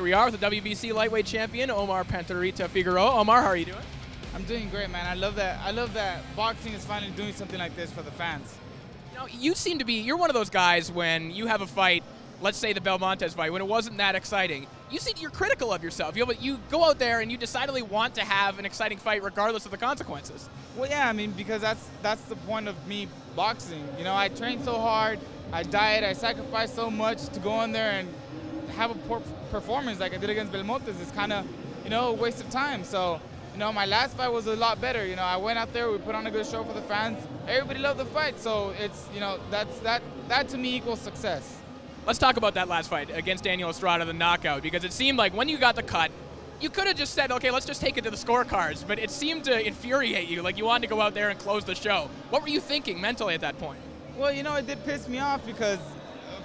Here we are with the WBC lightweight champion, Omar Figueroa. Omar, how are you doing? I'm doing great, man. I love that boxing is finally doing something like this for the fans. Now, you seem to be, you're one of those guys when you have a fight, let's say the Belmontes fight, when it wasn't that exciting, you're critical of yourself. You go out there and you decidedly want to have an exciting fight regardless of the consequences. Well, yeah, I mean, because that's the point of me boxing. You know, I train so hard, I diet, I sacrifice so much to go in there and have a poor performance like I did against Belmontes. It's kind of, a waste of time. So, my last fight was a lot better. I went out there, we put on a good show for the fans. Everybody loved the fight, so it's, that to me equals success. Let's talk about that last fight against Daniel Estrada, the knockout, because it seemed like when you got the cut, you could have just said, okay, let's just take it to the scorecards, but it seemed to infuriate you, like you wanted to go out there and close the show. What were you thinking mentally at that point? Well, it did piss me off because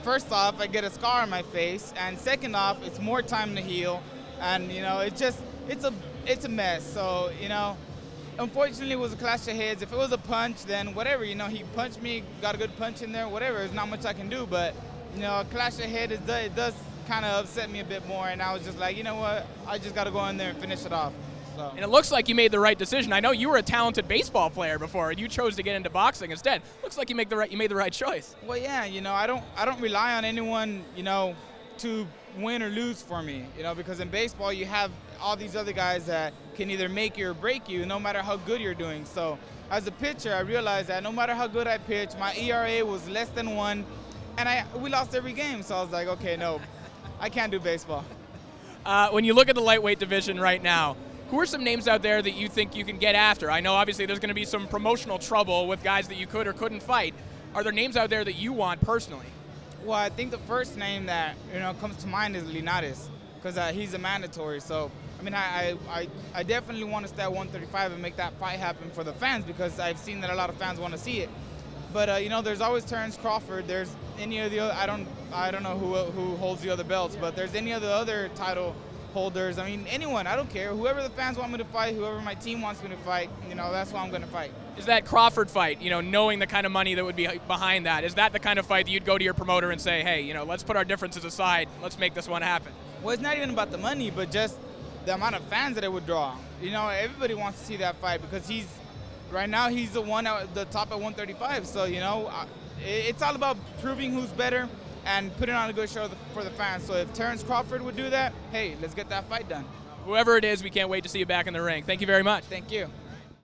first off, I get a scar on my face, and second off, it's more time to heal, and it's a mess. So unfortunately, it was a clash of heads. If it was a punch, then whatever. He punched me, got a good punch in there, whatever. There's not much I can do, but a clash of heads, it does kind of upset me a bit more, and I was just like, you know what, I just got to go in there and finish it off. So. And it looks like you made the right decision. I know you were a talented baseball player before, and you chose to get into boxing instead. Looks like you made the right choice. Well, yeah, I don't rely on anyone, to win or lose for me, because in baseball you have all these other guys that can either make you or break you, no matter how good you're doing. So as a pitcher, I realized that no matter how good I pitch, my ERA was less than 1, and we lost every game. So I was like, okay, no, I can't do baseball. When you look at the lightweight division right now, who are some names out there that you think you can get after? I know obviously there's going to be some promotional trouble with guys that you could or couldn't fight. Are there names out there that you want personally? Well, I think the first name that comes to mind is Linares, because he's a mandatory. So I mean, I definitely want to stay at 135 and make that fight happen for the fans, because I've seen that a lot of fans want to see it. But there's always Terence Crawford. There's any of the other, I don't know who holds the other belts, but there's any of the other title holders. I mean, anyone. I don't care. Whoever the fans want me to fight, whoever my team wants me to fight, that's who I'm going to fight. Is that Crawford fight, knowing the kind of money that would be behind that, is that the kind of fight that you'd go to your promoter and say, hey, let's put our differences aside, let's make this one happen? Well, it's not even about the money, but just the amount of fans that it would draw. Everybody wants to see that fight, because right now he's the one at the top at 135. So, it's all about proving who's better and putting on a good show for the fans. So if Terence Crawford would do that, hey, let's get that fight done. Whoever it is, we can't wait to see you back in the ring. Thank you very much. Thank you.